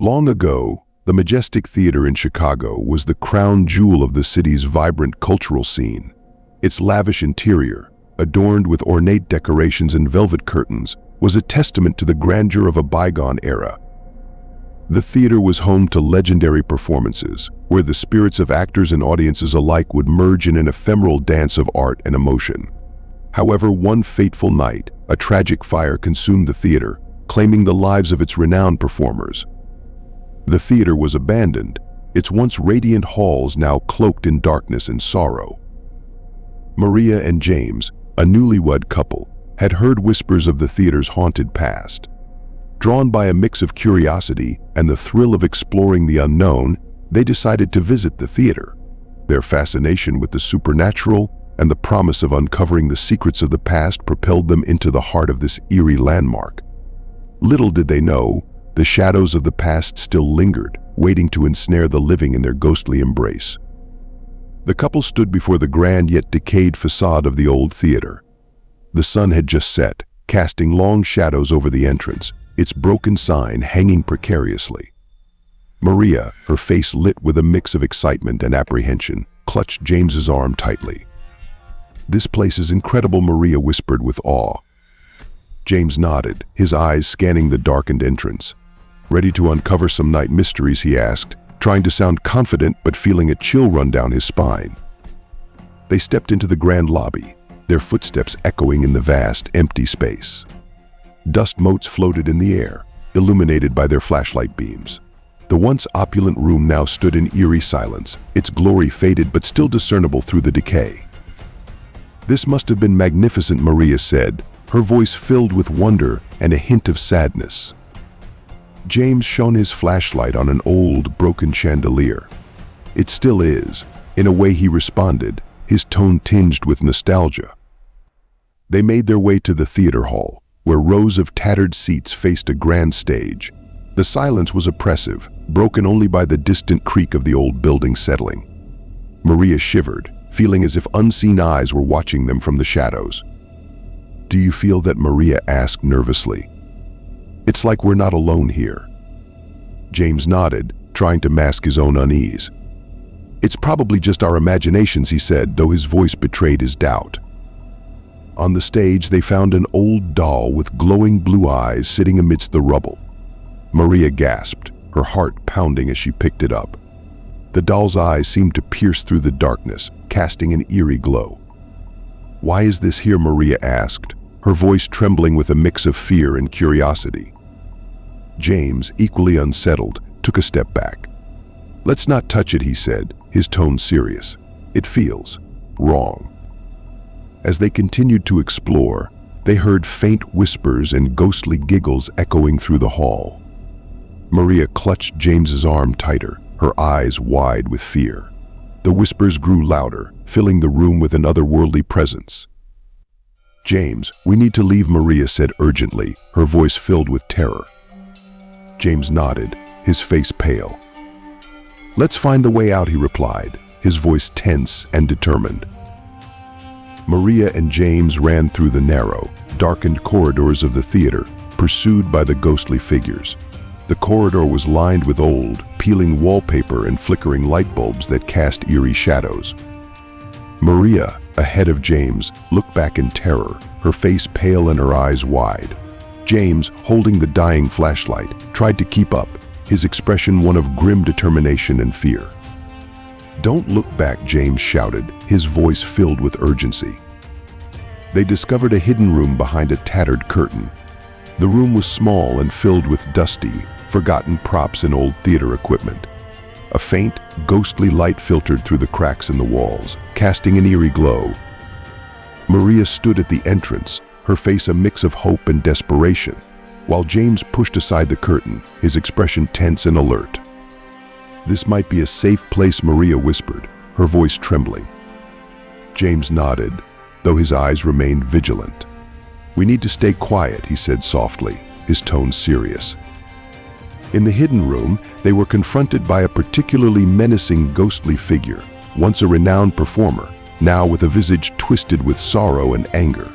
Long ago, the Majestic Theater in Chicago was the crown jewel of the city's vibrant cultural scene. Its lavish interior, adorned with ornate decorations and velvet curtains, was a testament to the grandeur of a bygone era. The theater was home to legendary performances, where the spirits of actors and audiences alike would merge in an ephemeral dance of art and emotion. However, one fateful night, a tragic fire consumed the theater, claiming the lives of its renowned performers. The theater was abandoned, its once radiant halls now cloaked in darkness and sorrow. Maria and James, a newlywed couple, had heard whispers of the theater's haunted past. Drawn by a mix of curiosity and the thrill of exploring the unknown, they decided to visit the theater. Their fascination with the supernatural and the promise of uncovering the secrets of the past propelled them into the heart of this eerie landmark. Little did they know, the shadows of the past still lingered, waiting to ensnare the living in their ghostly embrace. The couple stood before the grand yet decayed facade of the old theater. The sun had just set, casting long shadows over the entrance, its broken sign hanging precariously. Maria, her face lit with a mix of excitement and apprehension, clutched James's arm tightly. "This place is incredible," Maria whispered with awe. James nodded, his eyes scanning the darkened entrance. "Ready to uncover some night mysteries?" he asked, trying to sound confident but feeling a chill run down his spine. They stepped into the grand lobby, their footsteps echoing in the vast, empty space. Dust motes floated in the air, illuminated by their flashlight beams. The once opulent room now stood in eerie silence, its glory faded but still discernible through the decay. "This must have been magnificent," Maria said, her voice filled with wonder and a hint of sadness. James shone his flashlight on an old, broken chandelier. "It still is," in a way he responded, his tone tinged with nostalgia. They made their way to the theater hall, where rows of tattered seats faced a grand stage. The silence was oppressive, broken only by the distant creak of the old building settling. Maria shivered, feeling as if unseen eyes were watching them from the shadows. "Do you feel that?" Maria asked nervously. "It's like we're not alone here." James nodded, trying to mask his own unease. "It's probably just our imaginations," he said, though his voice betrayed his doubt. On the stage, they found an old doll with glowing blue eyes sitting amidst the rubble. Maria gasped, her heart pounding as she picked it up. The doll's eyes seemed to pierce through the darkness, casting an eerie glow. "Why is this here?" Maria asked, her voice trembling with a mix of fear and curiosity. James, equally unsettled, took a step back. "Let's not touch it," he said, his tone serious. "It feels wrong." As they continued to explore, they heard faint whispers and ghostly giggles echoing through the hall. Maria clutched James's arm tighter, her eyes wide with fear. The whispers grew louder, filling the room with an otherworldly presence. "James, we need to leave," Maria said urgently, her voice filled with terror. James nodded, his face pale. "Let's find the way out," he replied, his voice tense and determined. Maria and James ran through the narrow, darkened corridors of the theater, pursued by the ghostly figures. The corridor was lined with old, peeling wallpaper and flickering light bulbs that cast eerie shadows. Maria, ahead of James, looked back in terror, her face pale and her eyes wide. James, holding the dying flashlight, tried to keep up, his expression one of grim determination and fear. "Don't look back," James shouted, his voice filled with urgency. They discovered a hidden room behind a tattered curtain. The room was small and filled with dusty, forgotten props and old theater equipment. A faint, ghostly light filtered through the cracks in the walls, casting an eerie glow. Maria stood at the entrance, her face a mix of hope and desperation, while James pushed aside the curtain, his expression tense and alert. "This might be a safe place," Maria whispered, her voice trembling. James nodded, though his eyes remained vigilant. "We need to stay quiet," he said softly, his tone serious. In the hidden room, they were confronted by a particularly menacing ghostly figure, once a renowned performer, now with a visage twisted with sorrow and anger.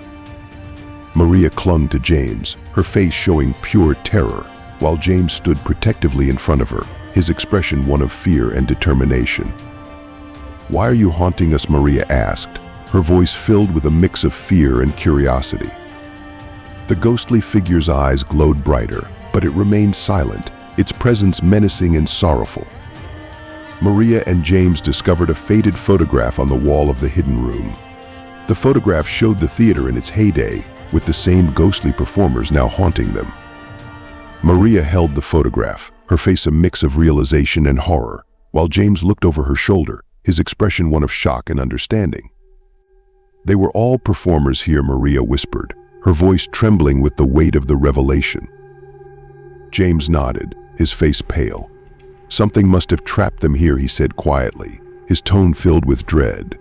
Maria clung to James, her face showing pure terror, while James stood protectively in front of her, his expression one of fear and determination. "Why are you haunting us?" Maria asked, her voice filled with a mix of fear and curiosity. The ghostly figure's eyes glowed brighter, but it remained silent, its presence menacing and sorrowful. Maria and James discovered a faded photograph on the wall of the hidden room. The photograph showed the theater in its heyday, with the same ghostly performers now haunting them. Maria held the photograph, her face a mix of realization and horror, while James looked over her shoulder, his expression one of shock and understanding. "They were all performers here," Maria whispered, her voice trembling with the weight of the revelation. James nodded, his face pale. "Something must have trapped them here," he said quietly, his tone filled with dread.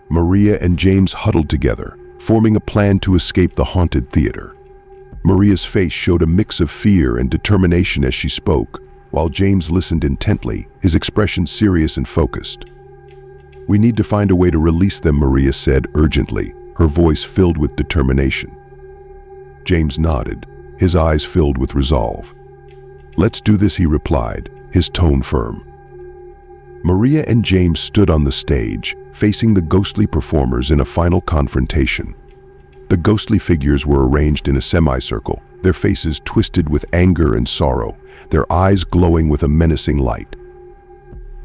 Maria and James huddled together, forming a plan to escape the haunted theater. Maria's face showed a mix of fear and determination as she spoke, while James listened intently, his expression serious and focused. "We need to find a way to release them," Maria said urgently, her voice filled with determination. James nodded, his eyes filled with resolve. "Let's do this," he replied, his tone firm. Maria and James stood on the stage, facing the ghostly performers in a final confrontation. The ghostly figures were arranged in a semicircle, their faces twisted with anger and sorrow, their eyes glowing with a menacing light.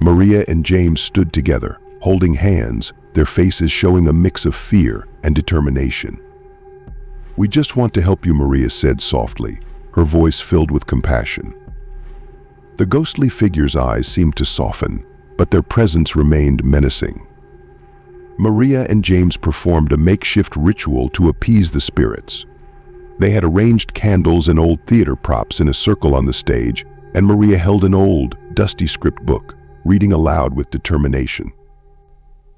Maria and James stood together, holding hands, their faces showing a mix of fear and determination. "We just want to help you," Maria said softly, her voice filled with compassion. The ghostly figure's eyes seemed to soften, but their presence remained menacing. Maria and James performed a makeshift ritual to appease the spirits. They had arranged candles and old theater props in a circle on the stage, and Maria held an old, dusty script book, reading aloud with determination.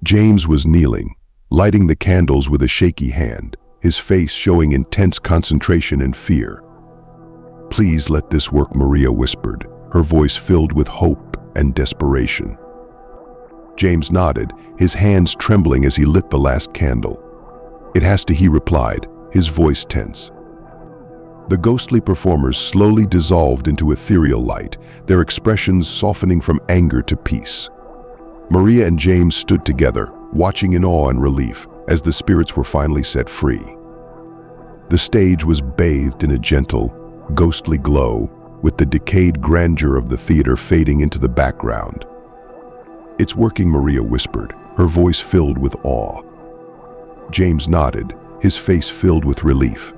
James was kneeling, lighting the candles with a shaky hand, his face showing intense concentration and fear. "Please let this work," Maria whispered, her voice filled with hope and desperation. James nodded, his hands trembling as he lit the last candle. "It has to," he replied, his voice tense. The ghostly performers slowly dissolved into ethereal light, their expressions softening from anger to peace. Maria and James stood together, watching in awe and relief, as the spirits were finally set free. The stage was bathed in a gentle, ghostly glow, with the decayed grandeur of the theater fading into the background. "It's working," Maria whispered, her voice filled with awe. James nodded, his face filled with relief.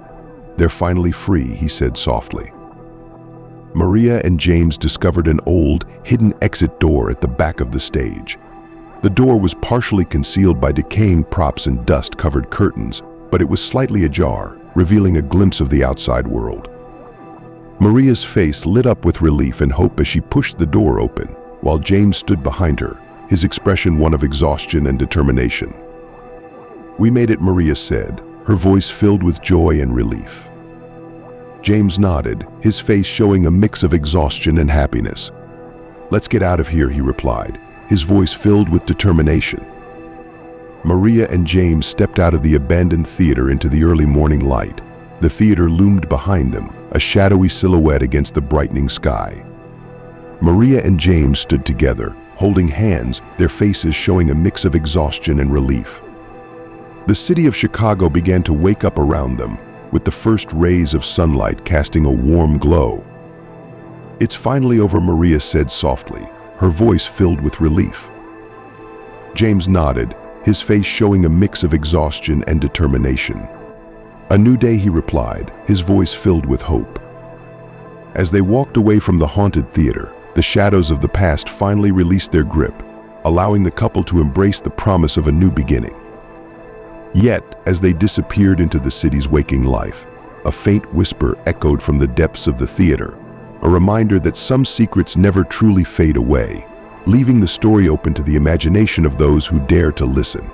"They're finally free," he said softly. Maria and James discovered an old, hidden exit door at the back of the stage. The door was partially concealed by decaying props and dust-covered curtains, but it was slightly ajar, revealing a glimpse of the outside world. Maria's face lit up with relief and hope as she pushed the door open, while James stood behind her, his expression one of exhaustion and determination. "We made it," Maria said, her voice filled with joy and relief. James nodded, his face showing a mix of exhaustion and happiness. "Let's get out of here," he replied, his voice filled with determination. Maria and James stepped out of the abandoned theater into the early morning light. The theater loomed behind them, a shadowy silhouette against the brightening sky. Maria and James stood together, holding hands, their faces showing a mix of exhaustion and relief. The city of Chicago began to wake up around them, with the first rays of sunlight casting a warm glow. "It's finally over," Maria said softly, her voice filled with relief. James nodded, his face showing a mix of exhaustion and determination. "A new day," he replied, his voice filled with hope. As they walked away from the haunted theater, the shadows of the past finally released their grip, allowing the couple to embrace the promise of a new beginning. Yet, as they disappeared into the city's waking life, a faint whisper echoed from the depths of the theater, a reminder that some secrets never truly fade away, leaving the story open to the imagination of those who dare to listen.